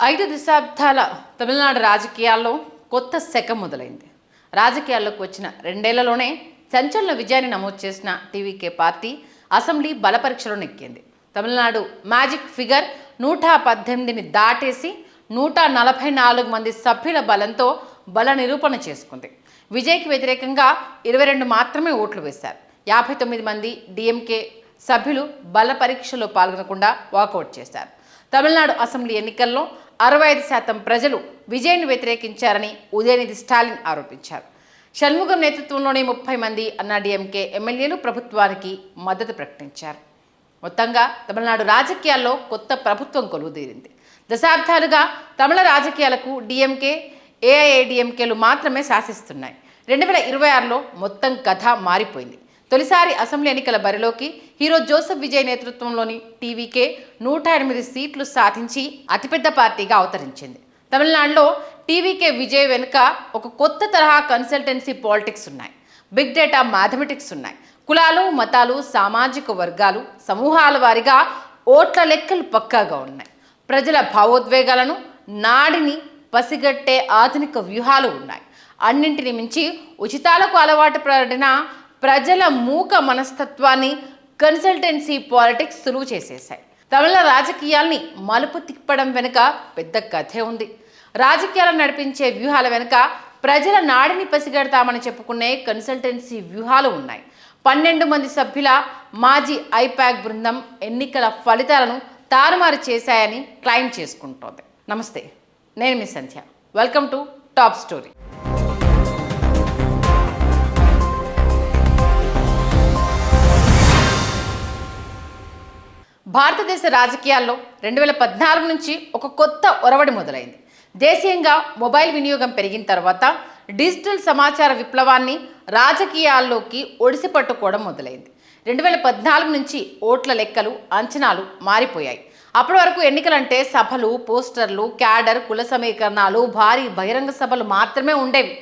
5 దశాబ్దాల తమిళనాడు రాజకీయాల్లో కొత్త శకం మొదలైంది. రాజకీయాల్లోకి వచ్చిన రెండేళ్లలోనే సంచలన విజయాన్ని నమోదు చేసిన టీవీకే పార్టీ అసెంబ్లీ బలపరీక్షలో నెక్కింది. తమిళనాడు మ్యాజిక్ ఫిగర్ 118ని దాటేసి 144 మంది సభ్యుల బలంతో బల నిరూపణ చేసుకుంది. విజయ్కి వ్యతిరేకంగా 22 మాత్రమే ఓట్లు వేశారు. 59 మంది డిఎంకే సభ్యులు బల పరీక్షలో పాల్గొనకుండా వాకౌట్ చేశారు. తమిళనాడు అసెంబ్లీ ఎన్నికల్లో 65% ప్రజలు విజయ్ను వ్యతిరేకించారని ఉదయనిధి స్టాలిన్ ఆరోపించారు. షణ్ముగం నేతృత్వంలోని 30 మంది అన్నాడీఎంకే ఎమ్మెల్యేలు ప్రభుత్వానికి మద్దతు ప్రకటించారు. మొత్తంగా తమిళనాడు రాజకీయాల్లో కొత్త ప్రభుత్వం కొలువుదీరింది. దశాబ్దాలుగా తమిళ రాజకీయాలకు డిఎంకే, ఏఐఏడిఎంకేలు మాత్రమే శాసిస్తున్నాయి. 2026లో మొత్తం కథ మారిపోయింది. తొలిసారి అసెంబ్లీ ఎన్నికల బరిలోకి హీరో జోసెఫ్ విజయ్ నేతృత్వంలోని టీవీకే 108 సీట్లు సాధించి అతిపెద్ద పార్టీగా అవతరించింది. తమిళనాడులో టీవీకే విజయ్ వెనుక ఒక కొత్త తరహా కన్సల్టెన్సీ పాలిటిక్స్ ఉన్నాయి. బిగ్ డేటా మ్యాథమెటిక్స్ ఉన్నాయి. కులాలు, మతాలు, సామాజిక వర్గాలు, సమూహాల వారీగా ఓట్ల లెక్కలు పక్కాగా ఉన్నాయి. ప్రజల భావోద్వేగాలను, నాడిని పసిగట్టే ఆధునిక వ్యూహాలు ఉన్నాయి. అన్నింటిని మించి ఉచితాలకు అలవాటు పడిన ప్రజల మూక మనస్తత్వాన్ని కన్సల్టెన్సీ పాలిటిక్స్ సులువు చేసేశాయి. తమిళ రాజకీయాల్ని మలుపు తిప్పడం వెనుక పెద్ద కథే ఉంది. రాజకీయాలను నడిపించే వ్యూహాల వెనుక ప్రజల నాడిని పసిగడతామని చెప్పుకునే కన్సల్టెన్సీ వ్యూహాలు ఉన్నాయి. 12 మంది సభ్యుల మాజీ ఐపాక్ బృందం ఎన్నికల ఫలితాలను తారుమారు చేశాయని క్లెయిమ్ చేసుకుంటోంది. నమస్తే, నేను మీ Sandhya. Welcome to top story. భారతదేశ రాజకీయాల్లో 2014 నుంచి ఒక కొత్త ఒరవడి మొదలైంది. దేశీయంగా మొబైల్ వినియోగం పెరిగిన తర్వాత డిజిటల్ సమాచార విప్లవాన్ని రాజకీయాల్లోకి ఒడిసి పట్టుకోవడం మొదలైంది. 2014 నుంచి ఓట్ల లెక్కలు, అంచనాలు మారిపోయాయి. అప్పటి వరకు ఎన్నికలంటే సభలు, పోస్టర్లు, క్యాడర్, కుల సమీకరణాలు, భారీ బహిరంగ సభలు మాత్రమే ఉండేవి.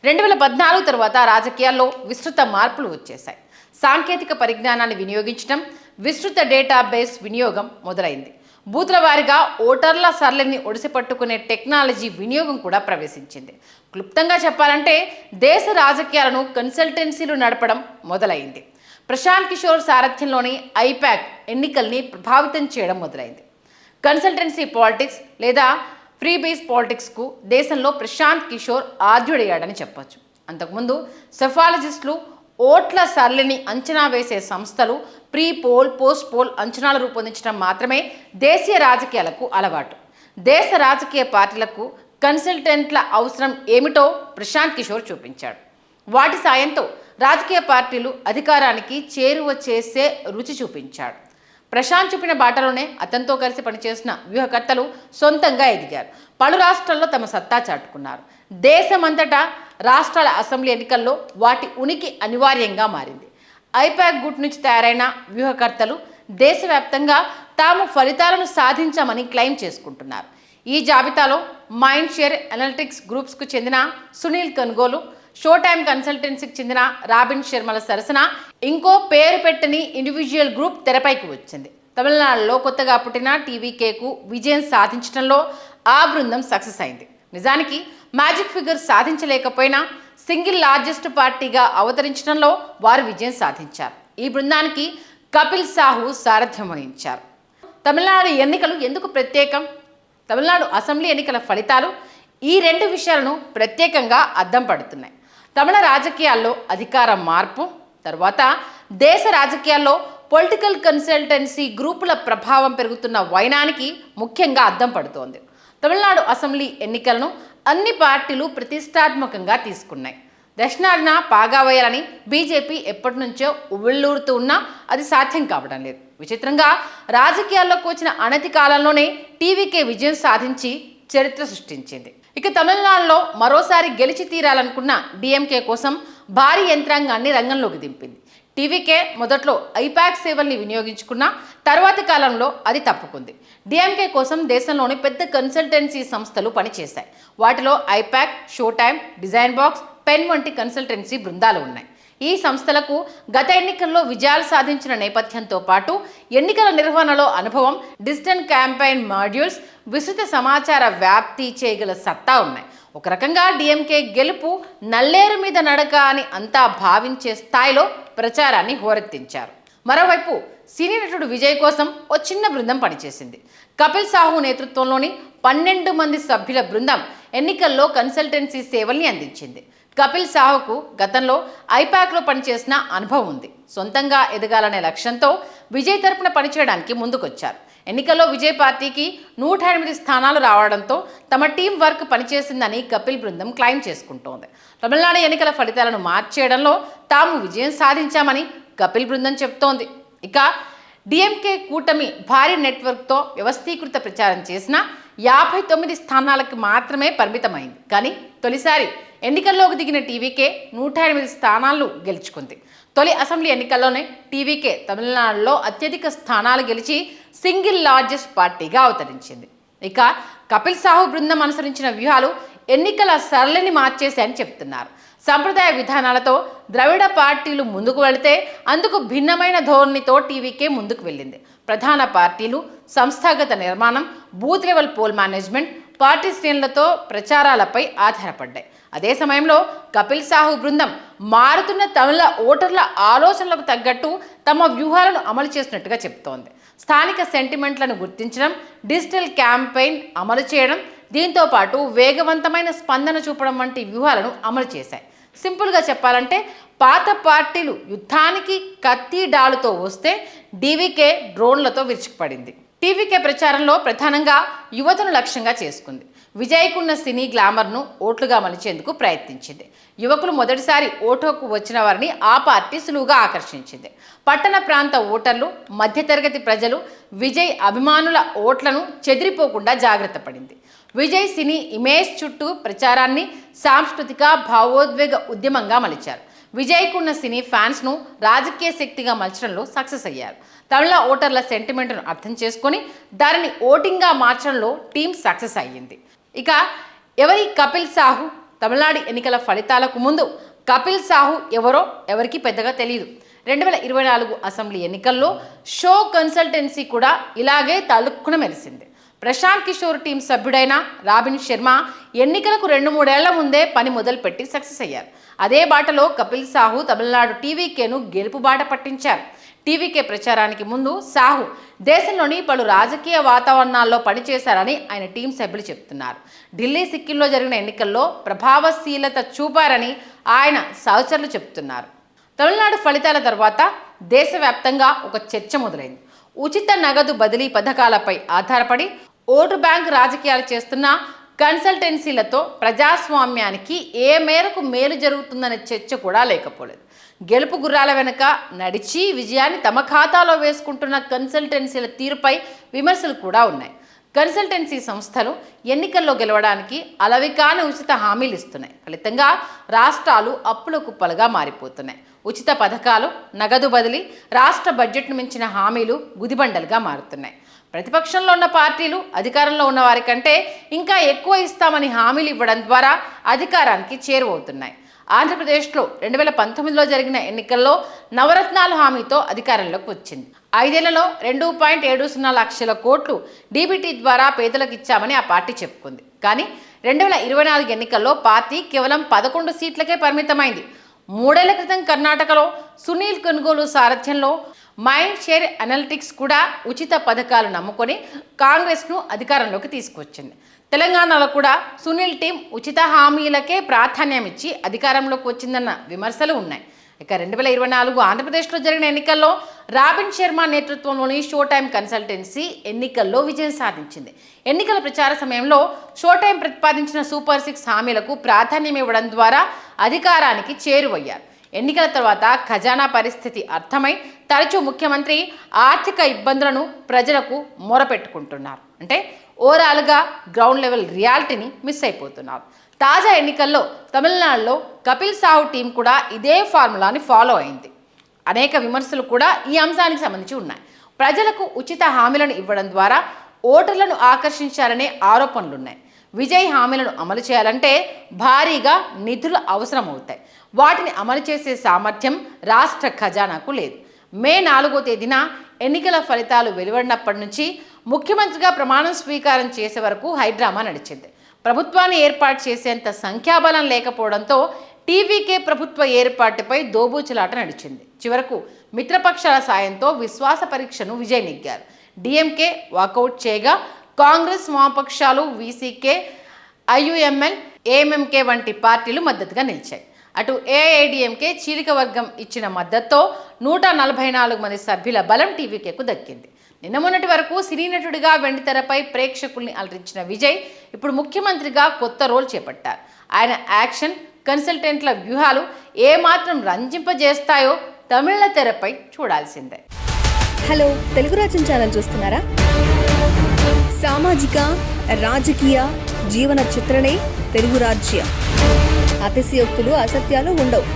2014 తర్వాత రాజకీయాల్లో విస్తృత మార్పులు వచ్చేశాయి. సాంకేతిక పరిజ్ఞానాన్ని వినియోగించడం, విస్తృత డేటాబేస్ వినియోగం మొదలైంది. బూతుల వారీగా ఓటర్ల సర్లని ఒడిసిపట్టుకునే టెక్నాలజీ వినియోగం కూడా ప్రవేశించింది. క్లుప్తంగా చెప్పాలంటే దేశ రాజకీయాలను కన్సల్టెన్సీలు నడపడం మొదలైంది. ప్రశాంత్ కిషోర్ సారథ్యంలోని ఐపాక్ ఎన్నికల్ని ప్రభావితం చేయడం మొదలైంది. కన్సల్టెన్సీ పాలిటిక్స్ లేదా ఫ్రీ బేస్ పాలిటిక్స్కు దేశంలో ప్రశాంత్ కిషోర్ ఆద్యుడయ్యాడని చెప్పొచ్చు. అంతకుముందు సెఫాలజిస్టులు ఓట్ల సర్లిని అంచనా వేసే సంస్థలు ప్రీ పోల్, పోస్ట్ పోల్ అంచనాలు రూపొందించడం మాత్రమే దేశీయ రాజకీయాలకు అలవాటు. దేశ రాజకీయ పార్టీలకు కన్సల్టెంట్ల అవసరం ఏమిటో ప్రశాంత్ కిషోర్ చూపించాడు. వాటి సాయంతో రాజకీయ పార్టీలు అధికారానికి చేరువ చేసే రుచి చూపించాడు. ప్రశాంత్ చూపిన బాటలోనే అతనితో కలిసి పనిచేసిన వ్యూహకర్తలు సొంతంగా ఎదిగారు. పలు రాష్ట్రాల్లో తమ సత్తా చాటుకున్నారు. దేశమంతటా రాష్ట్రాల అసెంబ్లీ ఎన్నికల్లో వాటి ఉనికి అనివార్యంగా మారింది. ఐపాక్ గుట్ నుంచి తయారైన వ్యూహకర్తలు దేశవ్యాప్తంగా తాము ఫలితాలను సాధించామని క్లెయిమ్ చేసుకుంటున్నారు. ఈ జాబితాలో మైండ్ షేర్ అనలిటిక్స్ గ్రూప్స్కు చెందిన సునీల్ కన్గోలు, షో టైమ్ కన్సల్టెన్సీకి చెందిన రాబిన్ శర్మల సరసన ఇంకో పేరు పెట్టని ఇండివిజువల్ గ్రూప్ తెరపైకి వచ్చింది. తమిళనాడులో కొత్తగా పుట్టిన టీవీకేకు విజయం సాధించడంలో ఆ బృందం సక్సెస్ అయింది. నిజానికి మ్యాజిక్ ఫిగర్ సాధించలేకపోయినా సింగిల్ లార్జెస్ట్ పార్టీగా అవతరించడంలో వారు విజయం సాధించారు. ఈ బృందానికి కపిల్ సాహు సారథ్యం వహించారు. తమిళనాడు ఎన్నికలు ఎందుకు ప్రత్యేకం? తమిళనాడు అసెంబ్లీ ఎన్నికల ఫలితాలు ఈ 2 విషయాలను ప్రత్యేకంగా అద్దం పడుతున్నాయి. తమిళ రాజకీయాల్లో అధికార మార్పు తర్వాత దేశ రాజకీయాల్లో పొలిటికల్ కన్సల్టెన్సీ గ్రూపుల ప్రభావం పెరుగుతున్న వైనానికి ముఖ్యంగా అద్దం పడుతోంది. తమిళనాడు అసెంబ్లీ ఎన్నికలను అన్ని పార్టీలు ప్రతిష్టాత్మకంగా తీసుకున్నాయి. దక్షిణాదిన పాగా వేయాలని బీజేపీ ఎప్పటి నుంచో ఉవ్విళ్ళూరుతూ ఉన్నా అది సాధ్యం కావడం లేదు. విచిత్రంగా రాజకీయాల్లోకి వచ్చిన అనతి కాలంలోనే టీవీకే విజయం సాధించి చరిత్ర సృష్టించింది. ఇక తమిళనాడులో మరోసారి గెలిచి తీరాలనుకున్న డిఎంకే కోసం భారీ యంత్రాంగాన్ని రంగంలోకి దింపింది. టీవీకే మొదట్లో ఐపాక్ సేవల్ని వినియోగించుకున్న తర్వాతి కాలంలో అది తప్పుకుంది. డిఎంకే కోసం దేశంలోని పెద్ద కన్సల్టెన్సీ సంస్థలు పనిచేశాయి. వాటిలో IPAC, show time, design box, pen వంటి కన్సల్టెన్సీ బృందాలు ఉన్నాయి. ఈ సంస్థలకు గత ఎన్నికల్లో విజయాలు సాధించిన నేపథ్యంతో పాటు ఎన్నికల నిర్వహణలో అనుభవం, డిజిటల్ క్యాంపెయిన్ మాడ్యూల్స్, విస్తృత సమాచార వ్యాప్తి చేయగల సత్తా ఉన్నాయి. ఒక రకంగా డిఎంకే గెలుపు నల్లేరు మీద నడక అని అంతా భావించే స్థాయిలో ప్రచారాన్ని హోరెత్తించారు. మరోవైపు సినీ నటుడు విజయ్ కోసం ఓ చిన్న బృందం పనిచేసింది. కపిల్ సాహు నేతృత్వంలోని 12 మంది సభ్యుల బృందం ఎన్నికల్లో కన్సల్టెన్సీ సేవల్ని అందించింది. కపిల్ సాహుకు గతంలో ఐపాక్లో పనిచేసిన అనుభవం ఉంది. సొంతంగా ఎదగాలనే లక్ష్యంతో విజయ్ తరపున పనిచేయడానికి ముందుకొచ్చారు. ఎన్నికల్లో విజయ్ పార్టీకి 108 స్థానాలు రావడంతో తమ టీం వర్క్ పనిచేసిందని కపిల్ బృందం క్లెయిమ్ చేసుకుంటోంది. తమిళనాడు ఎన్నికల ఫలితాలను మార్చేయడంలో తాము విజయం సాధించామని కపిల్ బృందం చెప్తోంది. ఇక డిఎంకే కూటమి భారీ నెట్వర్క్తో వ్యవస్థీకృత ప్రచారం చేసిన 59 స్థానాలకు మాత్రమే పరిమితమైంది. కానీ తొలిసారి ఎన్నికల్లోకి దిగిన టీవీకే 108 స్థానాలు గెలుచుకుంది. తొలి అసెంబ్లీ ఎన్నికల్లోనే టీవీకే తమిళనాడులో అత్యధిక స్థానాలు గెలిచి సింగిల్ లార్జెస్ట్ పార్టీగా అవతరించింది. ఇక కపిల్ సాహు బృందం అనుసరించిన వ్యూహాలు ఎన్నికల సరళిని మార్చేశాయని చెప్తున్నారు. సంప్రదాయ విధానాలతో ద్రవిడ పార్టీలు ముందుకు వెళితే అందుకు భిన్నమైన ధోరణితో టీవీకే ముందుకు వెళ్ళింది. ప్రధాన పార్టీలు, సంస్థాగత నిర్మాణం, booth level poll management, party శ్రేణులతో ప్రచారాలపై ఆధారపడ్డాయి. అదే సమయంలో కపిల్ సాహు బృందం మారుతున్న తమిళ ఓటర్ల ఆలోచనలకు తగ్గట్టు తమ వ్యూహాలను అమలు చేసినట్టుగా చెప్తోంది. స్థానిక సెంటిమెంట్లను గుర్తించడం, డిజిటల్ క్యాంపెయిన్ అమలు చేయడం, దీంతో పాటు వేగవంతమైన స్పందన చూపడం వంటి వ్యూహాలను అమలు చేశాయి. సింపుల్గా చెప్పాలంటే పాత పార్టీలు యుద్ధానికి కత్తి డాలుతో వస్తే డీవీకే డ్రోన్లతో విరుచుకుపడింది. టీవీకే ప్రచారంలో ప్రధానంగా యువతను లక్ష్యంగా చేసుకుంది. విజయ్కున్న సినీ గ్లామర్ను ఓట్లుగా మలిచేందుకు ప్రయత్నించింది. యువకులు మొదటిసారి ఓటుకు వచ్చిన వారిని ఆ పార్టీ సులువుగా ఆకర్షించింది. పట్టణ ప్రాంత ఓటర్లు, మధ్యతరగతి ప్రజలు విజయ్ అభిమానుల ఓట్లను చెదిరిపోకుండా జాగ్రత్త పడింది. విజయ్ సినీ ఇమేజ్ చుట్టూ ప్రచారాన్ని సాంస్కృతిక భావోద్వేగ ఉద్యమంగా మలిచారు. విజయ్కున్న సినీ ఫ్యాన్స్ను రాజకీయ శక్తిగా మలచడంలో సక్సెస్ అయ్యారు. తమిళ ఓటర్ల సెంటిమెంట్ను అర్థం చేసుకొని దానిని ఓటింగ్గా మార్చడంలో టీం సక్సెస్ అయ్యింది. ఇక ఎవరి కపిల్ సాహు? తమిళనాడు ఎన్నికల ఫలితాలకు ముందు కపిల్ సాహు ఎవరో ఎవరికి పెద్దగా తెలియదు. 2024 అసెంబ్లీ ఎన్నికల్లో షో కన్సల్టెన్సీ కూడా ఇలాగే తలుక్కున మెరిసింది. ప్రశాంత్ కిషోర్ టీం సభ్యుడైన రాబిన్ శర్మ ఎన్నికలకు 2-3 ఏళ్ల ముందే పని మొదలుపెట్టి సక్సెస్ అయ్యారు. అదే బాటలో కపిల్ సాహు తమిళనాడు టీవీకేను గెలుపు బాట పట్టించారు. టీవీకే ప్రచారానికి ముందు సాహు దేశంలోని పలు రాజకీయ వాతావరణాల్లో పనిచేశారని ఆయన టీం సభ్యులు చెప్తున్నారు. ఢిల్లీ, సిక్కింలో జరిగిన ఎన్నికల్లో ప్రభావశీలత చూపారని ఆయన సహచరులు చెప్తున్నారు. తమిళనాడు ఫలితాల తర్వాత దేశవ్యాప్తంగా ఒక చర్చ మొదలైంది. ఉచిత నగదు బదిలీ పథకాలపై ఆధారపడి ఓటు బ్యాంక్ రాజకీయాలు చేస్తున్న కన్సల్టెన్సీలతో ప్రజాస్వామ్యానికి ఏ మేరకు మేలు జరుగుతుందనే చర్చ కూడా లేకపోలేదు. గెలుపు గుర్రాల వెనుక నడిచి విజయాన్ని తమ ఖాతాలో వేసుకుంటున్న కన్సల్టెన్సీల తీరుపై విమర్శలు కూడా ఉన్నాయి. కన్సల్టెన్సీ సంస్థలు ఎన్నికల్లో గెలవడానికి అలవికాని ఉచిత హామీలు ఇస్తున్నాయి. ఫలితంగా రాష్ట్రాలు అప్పుల కుప్పలుగా మారిపోతున్నాయి. ఉచిత పథకాలు, నగదు బదిలీ, రాష్ట్ర బడ్జెట్ను మించిన హామీలు గుదిబండలుగా మారుతున్నాయి. ప్రతిపక్షంలో ఉన్న పార్టీలు అధికారంలో ఉన్న వారి కంటే ఇంకా ఎక్కువ ఇస్తామని హామీలు ఇవ్వడం ద్వారా అధికారానికి చేరువవుతున్నాయి. ఆంధ్రప్రదేశ్లో 2019లో జరిగిన ఎన్నికల్లో నవరత్నాలు హామీతో అధికారంలోకి వచ్చింది. 5 ఏళ్లలో 2.70 లక్షల కోట్లు డీబీటీ ద్వారా పేదలకు ఇచ్చామని ఆ పార్టీ చెప్పుకుంది. కానీ 2024 ఎన్నికల్లో పార్టీ కేవలం 11 సీట్లకే పరిమితమైంది. 3 ఏళ్ల క్రితం కర్ణాటకలో సునీల్ కొనుగోలు సారథ్యంలో మైండ్ షేర్ అనలిటిక్స్ కూడా ఉచిత పథకాలు నమ్ముకొని కాంగ్రెస్ను అధికారంలోకి తీసుకొచ్చింది. తెలంగాణలో కూడా సునీల్ టీం ఉచిత హామీలకే ప్రాధాన్యం ఇచ్చి అధికారంలోకి వచ్చిందన్న విమర్శలు ఉన్నాయి. ఇక 2024 ఆంధ్రప్రదేశ్లో జరిగిన ఎన్నికల్లో రాబిన్ శర్మ నేతృత్వంలోని షో టైమ్ కన్సల్టెన్సీ ఎన్నికల్లో విజయం సాధించింది. ఎన్నికల ప్రచార సమయంలో షో టైమ్ ప్రతిపాదించిన సూపర్ 6 హామీలకు ప్రాధాన్యం ఇవ్వడం ద్వారా అధికారానికి చేరువయ్యారు. ఎన్నికల తర్వాత ఖజానా పరిస్థితి అర్థమై తరచూ ముఖ్యమంత్రి ఆర్థిక ఇబ్బందులను ప్రజలకు మొరపెట్టుకుంటున్నారు. అంటే ఓవరాల్గా గ్రౌండ్ లెవెల్ రియాలిటీని మిస్ అయిపోతున్నారు. తాజా ఎన్నికల్లో తమిళనాడులో కపిల్ సాహు టీం కూడా ఇదే ఫార్ములాని ఫాలో అయింది. అనేక విమర్శలు కూడా ఈ అంశానికి సంబంధించి ఉన్నాయి. ప్రజలకు ఉచిత హామీలను ఇవ్వడం ద్వారా ఓటర్లను ఆకర్షించారనే ఆరోపణలున్నాయి. విజయ్ హామీలను అమలు చేయాలంటే భారీగా నిధులు అవసరమవుతాయి. వాటిని అమలు చేసే సామర్థ్యం రాష్ట్ర ఖజానాకు లేదు. మే 4వ తేదీన ఎన్నికల ఫలితాలు వెలువడినప్పటి నుంచి ముఖ్యమంత్రిగా ప్రమాణం స్వీకారం చేసే వరకు హైడ్రామా నడిచింది. ప్రభుత్వాన్ని ఏర్పాటు చేసేంత సంఖ్యాబలం లేకపోవడంతో టీవీకే ప్రభుత్వ ఏర్పాటుపై దోబూచులాట నడిచింది. చివరకు మిత్రపక్షాల సాయంతో విశ్వాస పరీక్షను విజయ్ నెగ్గారు. డిఎంకే వాకౌట్ చేయగా కాంగ్రెస్, వామపక్షాలు, వీసీకే, ఐయుఎంఎల్, ఏఎంఎంకే వంటి పార్టీలు మద్దతుగా నిలిచాయి. అటు ఏఐఏడీఎంకే చీలిక వర్గం ఇచ్చిన మద్దతుతో 144 మంది సభ్యుల బలం టీవీకేకు దక్కింది. నిన్న మొన్నటి వరకు సినీ నటుడిగా వెండితెరపై ప్రేక్షకుల్ని అలరించిన విజయ్ ఇప్పుడు ముఖ్యమంత్రిగా కొత్త రోల్ చేపట్టారు. ఆయన యాక్షన్, కన్సల్టెంట్ల వ్యూహాలు ఏమాత్రం రంజింపజేస్తాయో తమిళ తెరపై చూడాల్సిందే. హలో, తెలుగు రాజ్యం ఛానల్ చూస్తున్నారా? సామాజిక, రాజకీయ, జీవన చిత్రణే తెలుగు రాజ్యం. అతిశయోక్తులు, అసత్యాలు ఉండవు.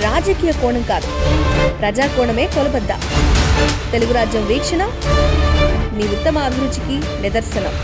రాజకీయ కోణం కాదు, ప్రజా కోణమే కొలబద్ద. తెలుగు రాజ్యం వీక్షణ మీ ఉత్తమ అభిరుచికి నిదర్శనం.